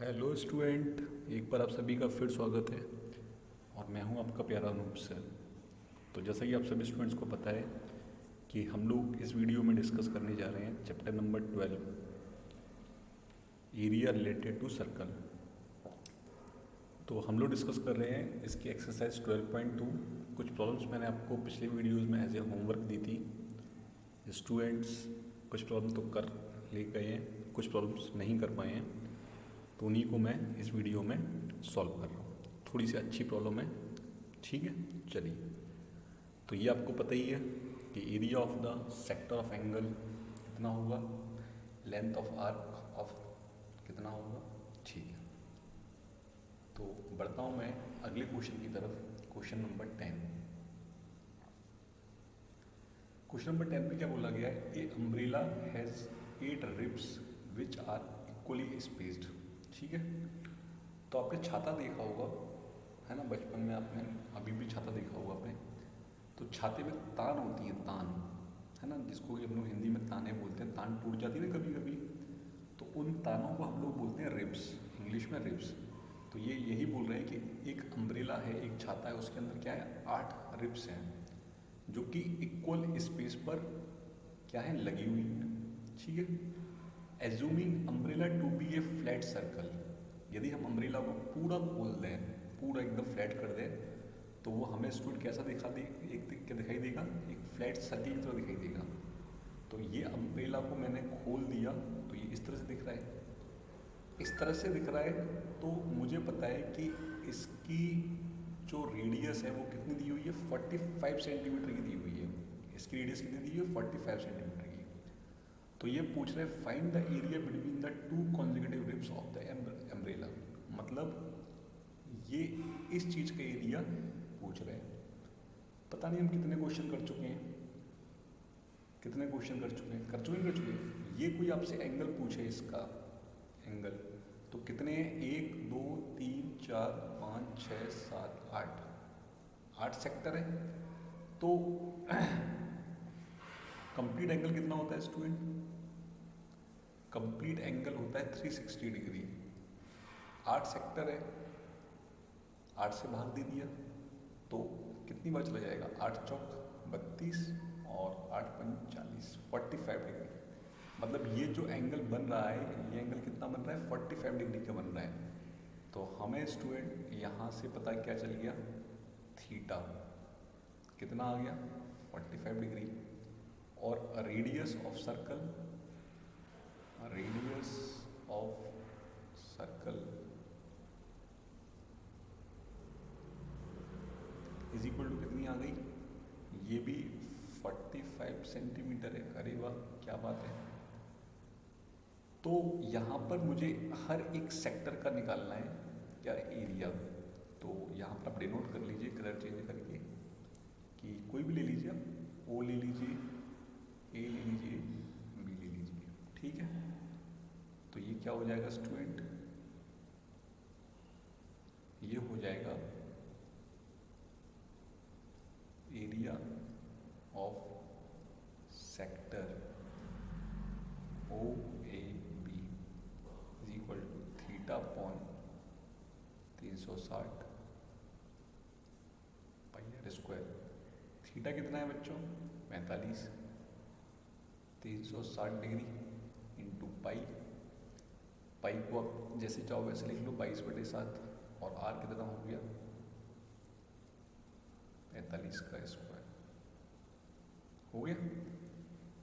Hello student, एक बार आप सभी का फिर स्वागत है। और मैं हूं आपका प्यारा अनूप सर। तो जैसा कि आप सभी स्टूडेंट्स को पता है कि हम लोग इस वीडियो में डिस्कस करने जा रहे हैं chapter number 12, area related to circle. तो हम लोग डिस्कस कर रहे हैं इसकी एक्सरसाइज 12.2। कुछ प्रॉब्लम्स मैंने आपको पिछले वीडियोज़ में एज ए होमवर्क दी थी। स्टूडेंट्स कुछ प्रॉब्लम तो कर ले गए हैं, कुछ प्रॉब्लम्स नहीं कर पाए हैं, तो उन्हीं को मैं इस वीडियो में सॉल्व कर रहा हूँ। थोड़ी सी अच्छी प्रॉब्लम है, ठीक है। चलिए, तो ये आपको पता ही है कि area of the sector of angle कितना होगा, लेंथ ऑफ आर्क ऑफ कितना होगा, ठीक है। तो बढ़ता हूँ मैं अगले क्वेश्चन की तरफ। Question number 10। क्वेश्चन नंबर 10 में क्या बोला गया है? A umbrella has 8 ribs which are equally spaced. ठीक है। तो आपने छाता देखा होगा, है ना, बचपन में आपने, अभी भी छाता देखा होगा आपने। तो छाते में तान होती है, तान, है ना, जिसको हम लोग हिंदी में ताने बोलते हैं। तान टूट जाती है ना कभी कभी, तो उन तानों को हम लोग बोलते हैं रिब्स, इंग्लिश में रिब्स। तो ये यही बोल रहे हैं कि एक अम्ब्रेला है, एक छाता है, उसके अंदर क्या है, 8 रिब्स हैं जो कि इक्वल स्पेस पर क्या है, लगी हुई है। ठीक है। Assuming umbrella to be a flat circle, यदि हम अम्ब्रेला को पूरा खोल दें, पूरा एकदम फ्लैट कर दें, तो वो हमें स्टूडेंट कैसा दिखाई देगा, एक फ्लैट सर्कल की तरह दिखाई देगा। तो ये अम्ब्रेला को मैंने खोल दिया तो ये इस तरह से दिख रहा है, इस तरह से दिख रहा है। तो मुझे पता है कि इसकी जो रेडियस है वो कितनी दी हुई है, 45 सेंटीमीटर की दी हुई है। इसकी रेडियस कितनी दी हुई है, 45 सेंटीमीटर की। तो ये पूछ रहे हैं find the area between the 2 consecutive ribs of the umbrella. मतलब ये इस चीज़ का एरिया पूछ रहे हैं। पता नहीं हम कितने क्वेश्चन कर चुके हैं, कितने क्वेश्चन कर चुके हैं। ये कोई आपसे एंगल पूछे, इसका एंगल, तो कितने हैं, 1 2 3 4 5 6 7 8 सेक्टर है। तो कंप्लीट एंगल कितना होता है स्टूडेंट? कंप्लीट एंगल होता है 360 डिग्री। 8 सेक्टर है, 8 से भाग दे दिया तो कितनी बार चला जाएगा, 8 चौक 32 और 8 पंच 40, 45 डिग्री। मतलब ये जो एंगल बन रहा है, ये एंगल कितना बन रहा है, 45 डिग्री का बन रहा है। तो हमें स्टूडेंट यहाँ से पता क्या चल गया, थीटा कितना आ गया, 45 डिग्री। और radius of circle, radius of circle is equal to कितनी आ गई, ये भी 45 सेंटीमीटर है। अरे वाह, क्या बात है। तो यहाँ पर मुझे हर एक सेक्टर का निकालना है क्या, एरिया। तो यहाँ पर आप डिनोट कर लीजिए कलर चेंज करके, कि कोई भी ले लीजिए आप, ओ ले लीजिए, ए ले लीजिए, बी ले लीजिए, ठीक है। तो ये क्या हो जाएगा स्टूडेंट, ये हो जाएगा area of sector O A B is equal to theta upon 360 pi are square. Theta कितना है बच्चों, 45, 360 डिग्री इंटू पाई। पाई को आप जैसे चाहो वैसे लिख लो, 22/7, और आर कितना हो गया, 45 का स्क्वायर हो गया।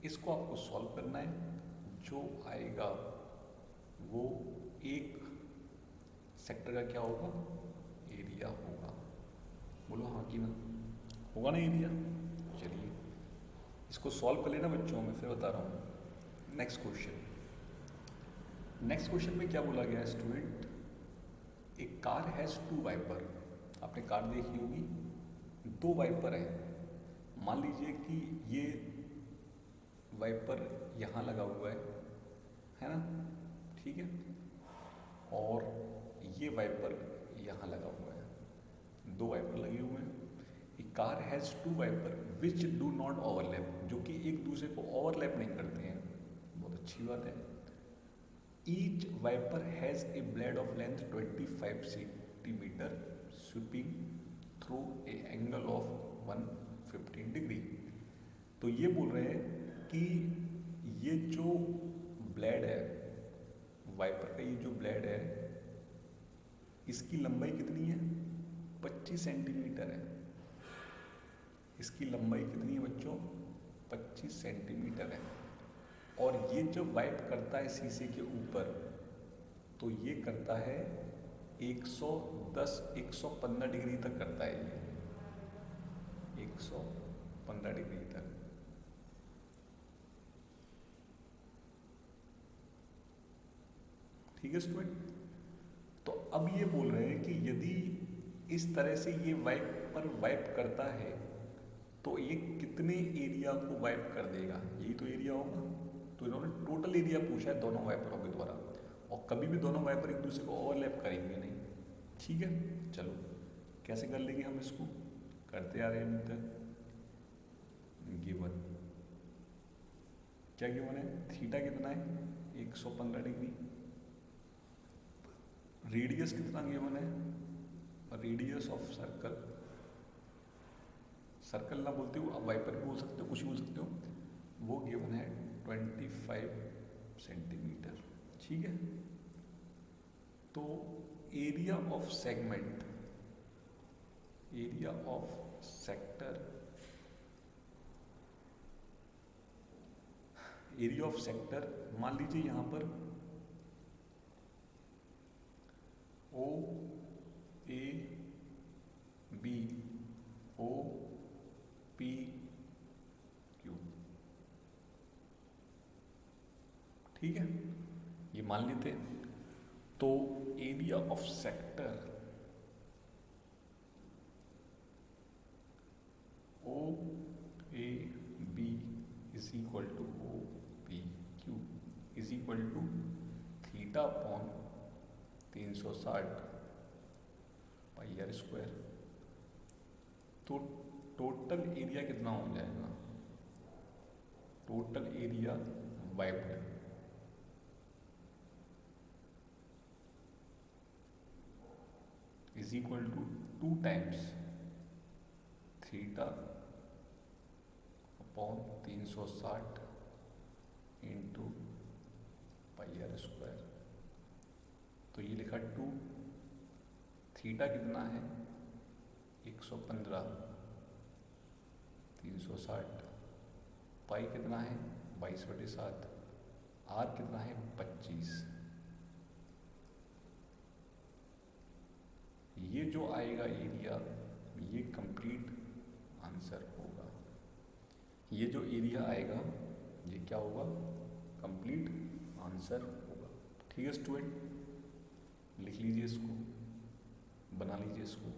इसको आपको सॉल्व करना है, जो आएगा वो एक सेक्टर का क्या होगा, एरिया होगा। बोलो हाँ कि ना, होगा ना एरिया। चलिए इसको सॉल्व कर लेना बच्चों, मैं फिर बता रहा हूँ। नेक्स्ट क्वेश्चन, नेक्स्ट क्वेश्चन में क्या बोला गया है student, a car has 2 wiper. आपने कार देखी होगी, 2 वाइपर है। मान लीजिए कि ये वाइपर यहाँ लगा हुआ है ना, ठीक है, और ये वाइपर यहाँ लगा हुआ है, 2 वाइपर लगे हुए हैं। A car has 2 wiper which do not overlap, जो कि एक दूसरे को ओवरलैप नहीं करते हैं। बहुत अच्छी बात है। Each wiper has a blade of length 25 centimetre sweeping through an angle of 115 degree. तो ये बोल रहे हैं कि ये जो ब्लेड है, वाइपर का ये जो ब्लेड है, इसकी लंबाई कितनी है? 25 सेंटीमीटर है। इसकी लंबाई कितनी है बच्चों? 25 सेंटीमीटर है। और ये जब वाइप करता है शीशे के ऊपर, तो ये करता है 110-115 डिग्री तक करता है ये, 115 डिग्री तक। ठीक है स्टूडेंट। तो अब ये बोल रहे हैं कि यदि इस तरह से ये वाइप करता है तो ये कितने एरिया को वाइप कर देगा? यही तो एरिया होगा। तो इन्होंने टोटल एरिया पूछा है दोनों वाइपरों के द्वारा, और कभी भी दोनों वाइपर एक दूसरे को ओवरलैप करेंगे नहीं। ठीक है, चलो कैसे कर लेंगे हम इसको? करते आ रहे हैं अभी तक। गिवन क्या गिवन है? थीटा कितना है? 115 डिग्री। रेडियस कितना गिवन है? रेडियस ऑफ सर्कल, सर्कल ना बोलते हो आप वाइपर भी बोल सकते हो, कुछ भी बोल सकते हो, वो गिवन है 25 सेंटीमीटर। ठीक है। तो area of segment, area of sector, area of sector मान लीजिए यहां पर O A B O P Q. ठीक है, ये मान लेते हैं। तो area of sector O A B is equal to O P Q is equal to theta upon 360 pi are square. तो टोटल एरिया कितना हो जाएगा? Total area wiped is equal to 2 times theta upon 360 into pi are square. तो ये लिखा 2, theta कितना है? 115, 360, पाई कितना है? 22/7, आर कितना है? 25। ये जो आएगा एरिया, ये कंप्लीट आंसर होगा। ये जो एरिया आएगा ये क्या होगा? कंप्लीट आंसर होगा। ठीक है स्टूडेंट, लिख लीजिए इसको, बना लीजिए इसको।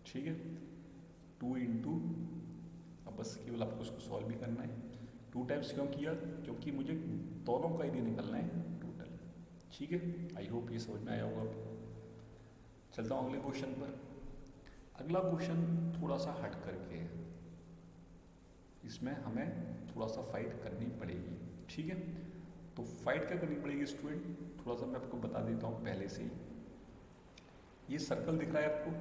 ठीक है, 2 इंटू, अब बस केवल आपको उसको सॉल्व भी करना है। 2 टाइम्स क्यों किया? क्योंकि मुझे दोनों का एरिया निकलना है टोटल। ठीक है, आई होप ये समझ में आया होगा आपको। चलता हूँ अगले क्वेश्चन पर। अगला क्वेश्चन थोड़ा सा हट करके है, इसमें हमें थोड़ा सा फाइट करनी पड़ेगी। ठीक है, तो फाइट क्या करनी पड़ेगी स्टूडेंट? थोड़ा सा मैं आपको बता देता हूँ पहले से ही। ये सर्कल दिख रहा है आपको,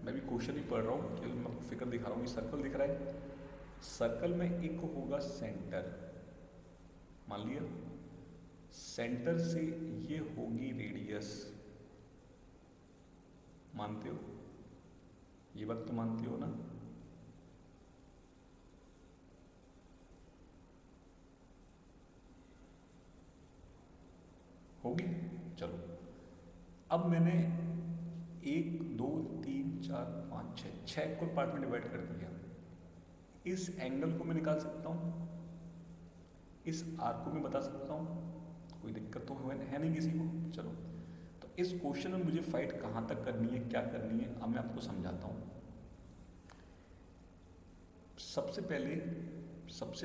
मैं भी क्वेश्चन ही पढ़ रहा हूँ, केवल मैं आपको फिगर दिखा रहा हूँ। ये सर्कल दिख रहा है, सर्कल में एक होगा सेंटर, मान लिया। सेंटर से ये होगी रेडियस, मानते हो? ये बात तो मानते हो ना? होगी। चलो, अब मैंने 1 2 3 4 5 6 इक्वल पार्ट में डिवाइड कर दिया। इस एंगल को मैं निकाल सकता हूँ, इस आर्क को मैं बता सकता हूँ, कोई दिक्कत तो है नहीं किसी को। चलो, तो इस क्वेश्चन में मुझे फाइट कहाँ तक करनी है, क्या करनी है, अब मैं आपको समझाता हूँ। सबसे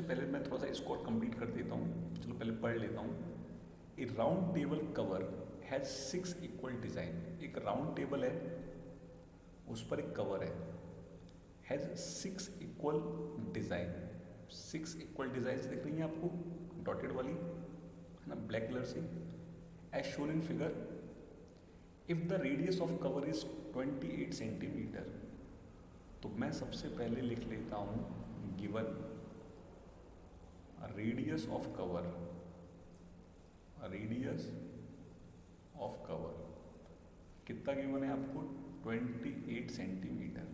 पहले मैं थोड़ा सा इसको कंप्लीट कर देता हूँ। चलो पहले पढ़ लेता हूँ। A round table cover has 6 equal design. एक राउंड टेबल है, उस पर एक कवर है, has 6 equal design. 6 equal design दिख रही है आपको, डॉटेड वाली है ना, ब्लैक कलर से। As shown in figure, if the radius of cover is 28 centimetre, तो मैं सबसे पहले लिख लेता हूँ given radius of cover, radius of cover कितना गिवन है आपको, 28 सेंटीमीटर।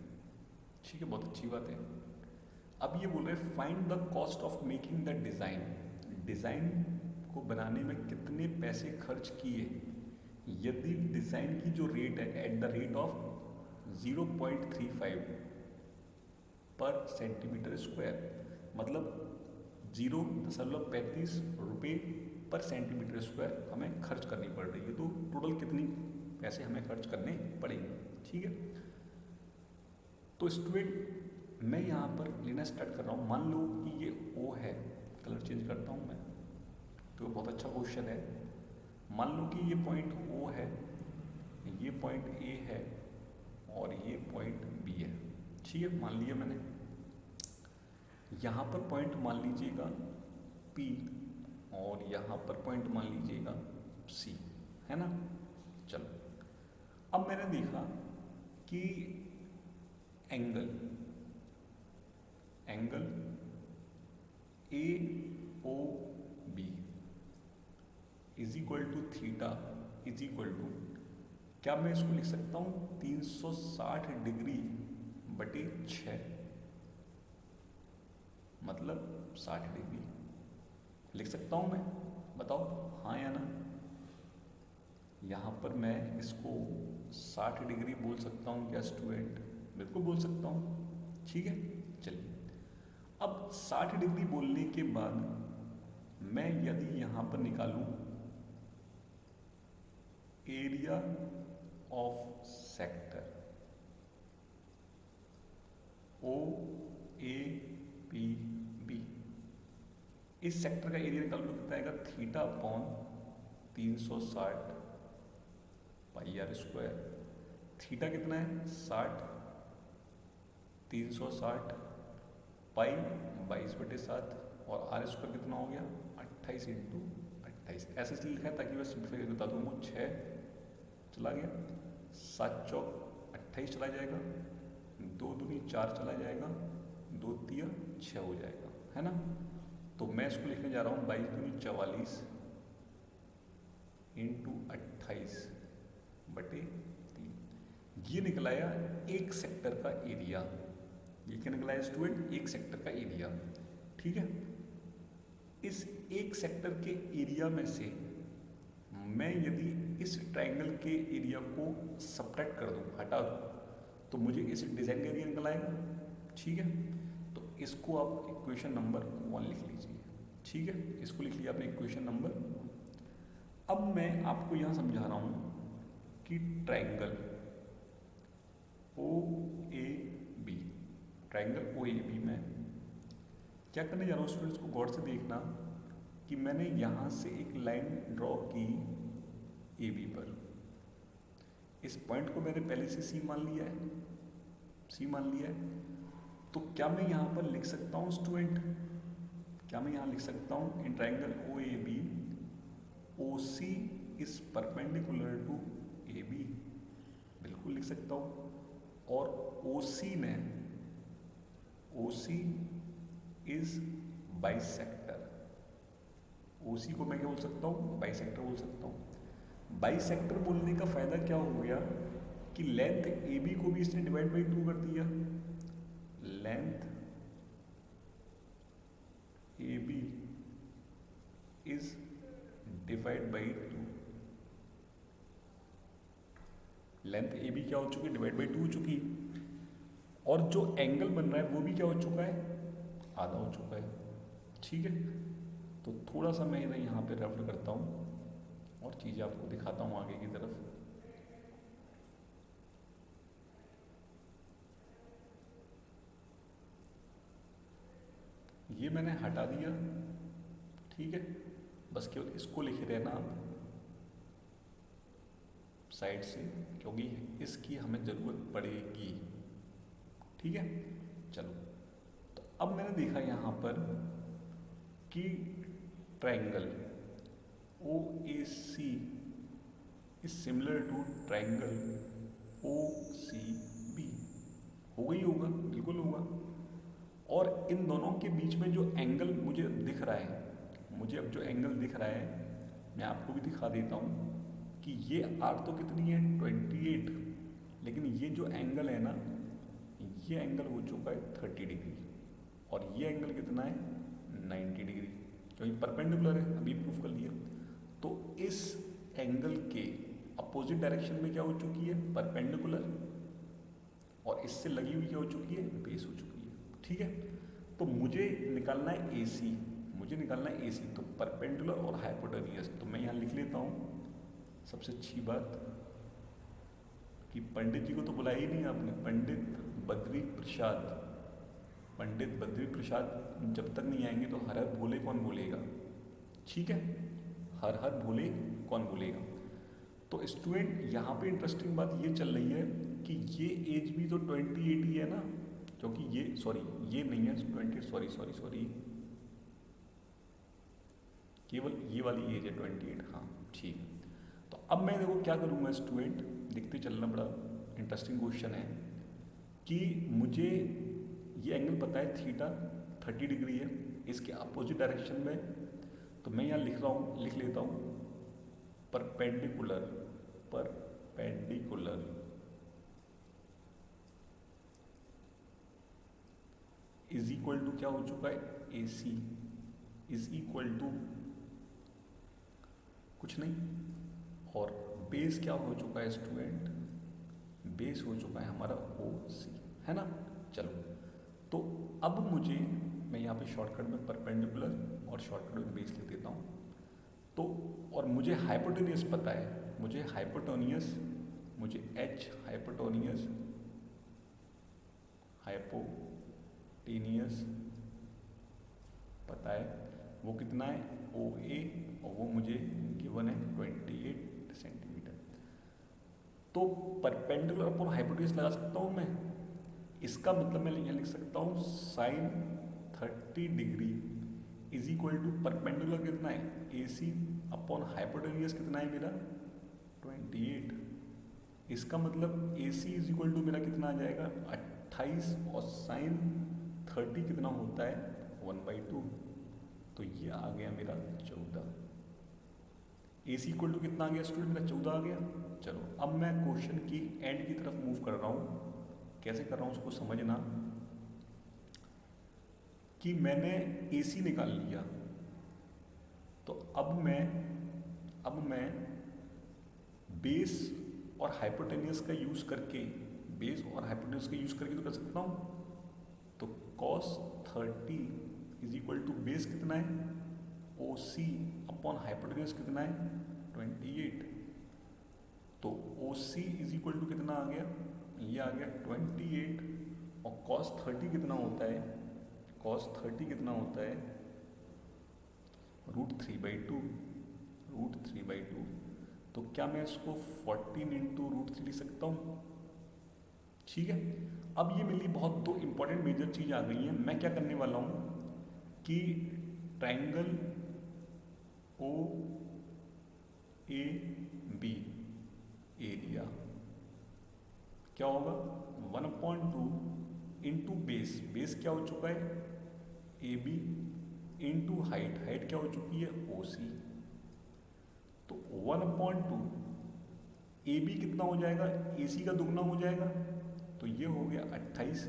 ठीक है, बहुत अच्छी बात है। अब ये बोल रहे हैं find the cost of making the design, design को बनाने में कितने पैसे खर्च किए यदि डिज़ाइन की जो रेट है एट द रेट ऑफ 0.35 पर सेंटीमीटर स्क्वायर, मतलब 0.35 रुपये पर सेंटीमीटर स्क्वायर हमें खर्च करनी पड़ रही है, तो टोटल कितनी पैसे हमें खर्च करने पड़ेंगे। ठीक है, तो स्टूडेंट मैं यहाँ पर लेना स्टार्ट कर रहा हूँ। मान लो कि ये ओ है, कलर चेंज करता हूँ मैं, तो बहुत अच्छा क्वेश्चन है। मान लो कि ये पॉइंट ओ है, ये पॉइंट ए है और ये पॉइंट बी है। ठीक है, मान लिया मैंने। यहाँ पर पॉइंट मान लीजिएगा पी और यहाँ पर पॉइंट मान लीजिएगा सी, है ना। चलो, अब मैंने देखा कि angle A O B is equal to theta is equal to, क्या मैं इसको लिख सकता हूँ 360 डिग्री बटे 6, मतलब 60 डिग्री लिख सकता हूँ मैं, बताओ हाँ या ना। यहाँ पर मैं इसको 60 डिग्री बोल सकता हूँ क्या स्टूडेंट, बिल्कुल बोल सकता हूँ। ठीक है, चलिए अब 60 डिग्री बोलने के बाद मैं यदि यहाँ पर निकालूँ area of sector O A P B, इस सेक्टर का एरिया निकालूँ कितना आएगा, theta upon 360 pi are square. Theta कितना है 60, 360 पाई 22/7 और आर स्क्वायर कितना हो गया 28 इंटू 28। ऐसे इसलिए लिखा है ताकि मैं सिंपल बता दूँ, 6 चला गया, 7 चौक 28 चला जाएगा, 2 दूनी 4 चला जाएगा, 2 तिया 6 हो जाएगा, है ना। तो मैं इसको लिखने जा रहा हूँ 22 दूनी 44 इंटू 28 बटे 3। ये निकलाया एक सेक्टर का एरिया। ये क्या निकलाया स्टूडेंट, एक सेक्टर का एरिया। ठीक है, इस एक सेक्टर के एरिया में से मैं यदि इस ट्रायंगल के एरिया को सब्ट्रैक्ट कर दूं, हटा दूं, तो मुझे इस डिज़ाइन का एरिया निकल आएगा। ठीक है, तो इसको आप इक्वेशन नंबर 1 लिख लीजिए। ठीक है, इसको लिख लिया आपने इक्वेशन नंबर। अब मैं आपको यहाँ समझा रहा हूँ कि triangle O A B, triangle O A B में क्या करने जा रहा हूँ स्टूडेंट्स को गौर से देखना कि मैंने यहाँ से एक लाइन ड्रॉ की ए बी पर। इस पॉइंट को मैंने पहले से सी मान लिया है, सी मान लिया है। तो क्या मैं यहाँ पर लिख सकता हूँ स्टूडेंट, क्या मैं यहाँ लिख सकता हूँ in triangle O A B O C is perpendicular to A B, बिल्कुल लिख सकता हूँ। और ओ सी में ओ सी इज बाइसेक्टर, ओसी को मैं क्या बोल सकता हूँ, बाइसेक्टर बोल सकता हूँ। बाइसेक्टर बोलने का फायदा क्या हो गया कि लेंथ ए बी को भी इसने डिवाइड बाई 2 कर दिया। Length A B is divide by 2, length A B क्या हो चुकी है, डिवाइड बाई 2 हो चुकी है। और जो एंगल बन रहा है वो भी क्या हो चुका है, आधा हो चुका है। ठीक है, तो थोड़ा सा मैं इधर यहाँ पे रेफर करता हूँ और चीज़ें आपको दिखाता हूँ आगे की तरफ। ये मैंने हटा दिया। ठीक है, बस केवल इसको लिखे रहना आप साइड से, क्योंकि इसकी हमें ज़रूरत पड़ेगी। ठीक है, चलो, तो अब मैंने देखा यहाँ पर कि triangle O A C is similar to triangle O C B. होगा ही होगा, बिल्कुल होगा। और इन दोनों के बीच में जो एंगल मुझे दिख रहा है, मुझे अब जो एंगल दिख रहा है मैं आपको भी दिखा देता हूँ कि ये आर तो कितनी है 28, लेकिन ये जो एंगल है ना, ये एंगल हो चुका है 30 डिग्री, और ये एंगल कितना है 90 डिग्री, क्योंकि परपेंडिकुलर है, अभी प्रूफ कर लिया। तो इस एंगल के अपोजिट डायरेक्शन में क्या हो चुकी है, परपेंडिकुलर, और इससे लगी हुई क्या हो चुकी है, बेस हो चुकी है। ठीक है, तो मुझे निकालना है AC, मुझे निकालना है AC, तो परपेंडिकुलर और हाइपोटेनियस। तो मैं यहाँ लिख लेता हूँ सबसे अच्छी बात कि पंडित जी को तो बुलाया ही नहीं आपने, पंडित बद्री प्रसाद। पंडित बद्री प्रसाद जब तक नहीं आएंगे तो हर हर भोले कौन बोलेगा। ठीक है, हर हर भोले कौन बोलेगा। तो स्टूडेंट यहाँ पे इंटरेस्टिंग बात ये चल रही है कि ये एज भी तो 28 ही है ना, क्योंकि ये सॉरी ये नहीं है 28, सॉरी केवल ये वाली एज है 28। हाँ ठीक है, तो अब मैं देखो क्या करूँगा स्टूडेंट, देखते चलना, बड़ा इंटरेस्टिंग क्वेश्चन है कि मुझे ये एंगल पता है थीटा 30 डिग्री है, इसके अपोजिट डायरेक्शन में, तो मैं यहाँ लिख रहा हूँ, लिख लेता हूँ perpendicular, perpendicular is equal to क्या हो चुका है, AC इज इक्वल टू कुछ नहीं, और बेस क्या हो चुका है स्टूडेंट, बेस हो चुका है हमारा OC, है ना। चलो, तो अब मुझे, मैं यहाँ पे शॉर्टकट में परपेंडिकुलर और शॉर्टकट में बेस लिख देता हूँ। तो और मुझे हाइपोटेनियस पता है, मुझे हाइपोटेनियस, मुझे H हाइपोटेनियस, हाइपोटेनियस पता है, वो कितना है OA, और वो मुझे गिवन है 28 सेंटीमीटर। तो परपेंडिकुलर अपॉन हाइपोटेनियस लगा सकता हूँ मैं, इसका मतलब मैं यहाँ लिख सकता हूँ sine 30 degree is equal to perpendicular कितना है AC अपॉन हाइपोटेनियस कितना है मेरा 28। इसका मतलब AC इज इक्वल टू मेरा कितना आ जाएगा 28, और साइन 30 कितना होता है 1/2, तो ये आ गया मेरा 14। AC इक्वल टू कितना आ गया स्टूडेंट, मेरा 14 आ गया। चलो, अब मैं क्वेश्चन की एंड की तरफ मूव कर रहा हूँ। कैसे कर रहा हूँ उसको समझना, कि मैंने AC निकाल लिया, तो अब मैं बेस और हाइपोटेनियस का यूज़ करके, बेस और हाइपोटेनियस का यूज़ करके तो कर सकता हूँ। तो cos 30 is equal to base कितना है OC अपॉन हाइपोटेनियस कितना है 28। तो OC इज इक्वल टू कितना आ गया, ये आ गया 28, और cos 30 कितना होता है, cos 30 कितना होता है √3/2, √3/2। तो क्या मैं इसको 14 इंटू √3 लिख सकता हूँ। ठीक है, अब ये मेरे लिए बहुत दो इंपॉर्टेंट मेजर चीज़ आ गई है। मैं क्या करने वाला हूँ कि ट्राइंगल OAB एरिया क्या होगा 1/2 इंटू बेस, बेस क्या हो चुका है AB इंटू हाइट, हाइट क्या हो चुकी है OC। तो 1/2 AB कितना हो जाएगा, AC का दुगना हो जाएगा, तो ये हो गया 28,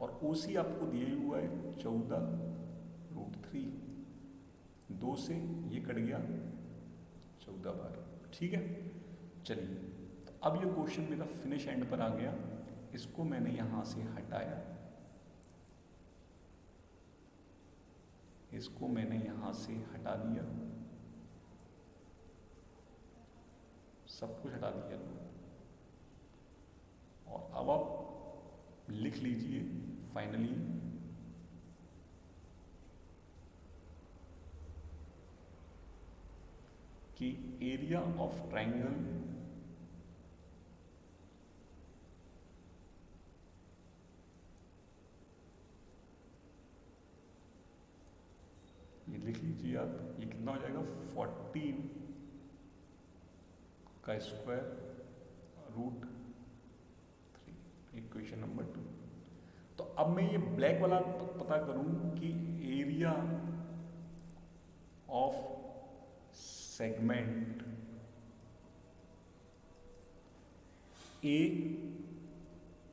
और OC आपको दिया हुआ है 14√3, 2 से ये कट गया 14 बार। ठीक है, चलिए, तो अब ये क्वेश्चन मेरा फिनिश एंड पर आ गया। इसको मैंने यहाँ से हटाया, इसको मैंने यहाँ से हटा दिया, सब कुछ हटा दिया, और अब आप लिख लीजिए फाइनली कि एरिया ऑफ ट्राइंगल ये लिख लीजिए आप, ये कितना हो जाएगा 14 का स्क्वायर रूट 3, इक्वेशन नंबर 2। तो अब मैं ये ब्लैक वाला पता करूं कि area of segment A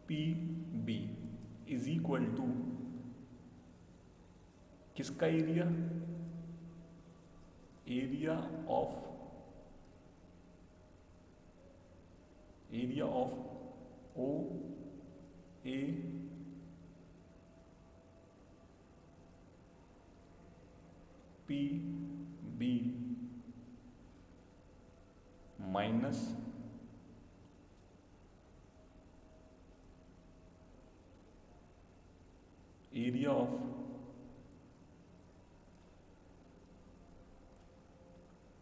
P B is equal to किसका area, area of O A P B minus area of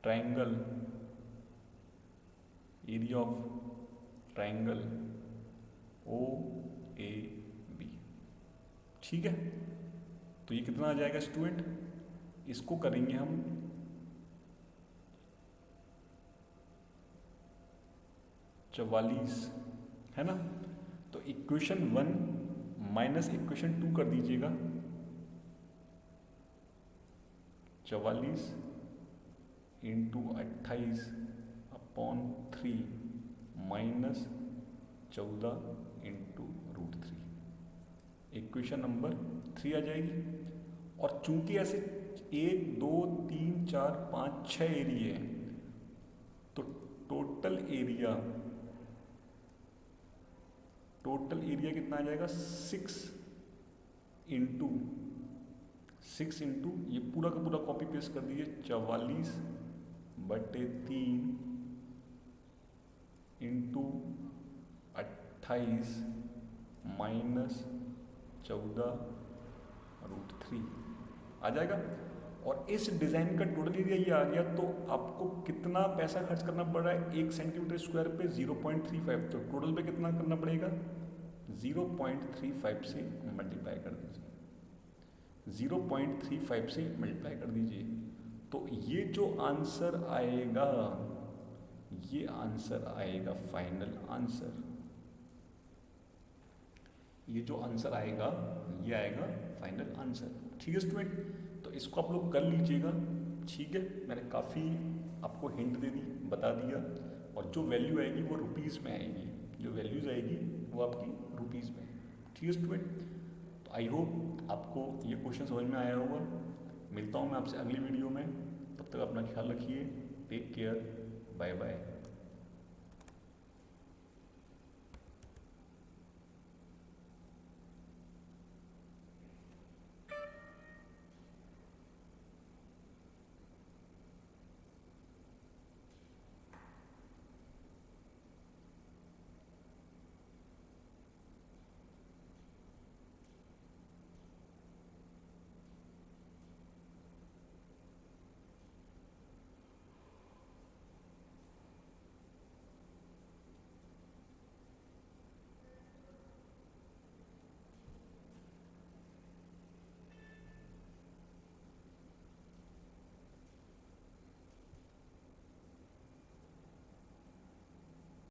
triangle, area of triangle O A B. ठीक है, तो ये कितना आ जाएगा स्टूडेंट, इसको करेंगे हम 44, है ना। तो इक्वेशन 1 माइनस इक्वेशन 2 कर दीजिएगा, 44 into 28/3 minus 14 into root 3, equation number 3 आ जाएगी। और चूंकि ऐसे 1 2 3 4 5 6 एरिए हैं, तो टोटल एरिया कितना आ जाएगा, 6 इंटू ये पूरा का पूरा कॉपी पेस्ट कर दीजिए, 44/3 इंटू 28 माइनस 14 रूट 3 आ जाएगा। और इस डिज़ाइन का टोटल एरिया ये आ गया। तो आपको कितना पैसा खर्च करना पड़ रहा है 1 सेंटीमीटर स्क्वायर पे, 0.35। तो टोटल पे कितना करना पड़ेगा, 0.35 से मल्टीप्लाई कर दीजिए, 0.35 से मल्टीप्लाई कर दीजिए। तो ये जो आंसर आएगा, ये आंसर आएगा फाइनल आंसर, ये जो आंसर आएगा ये आएगा फाइनल आंसर। ठीक है स्टूडेंट, तो इसको आप लोग कर लीजिएगा। ठीक है, मैंने काफ़ी आपको हिंट दे दी, बता दिया। और जो वैल्यू आएगी वो रुपीज़ में आएगी, जो वैल्यूज़ आएगी वो आपकी रुपीज़ में। ठीक है स्टूडेंट, तो आई होप आपको ये क्वेश्चन समझ में आया होगा। मिलता हूँ मैं आपसे अगली वीडियो में, तब तक अपना ख्याल रखिए, टेक केयर, बाय बाय।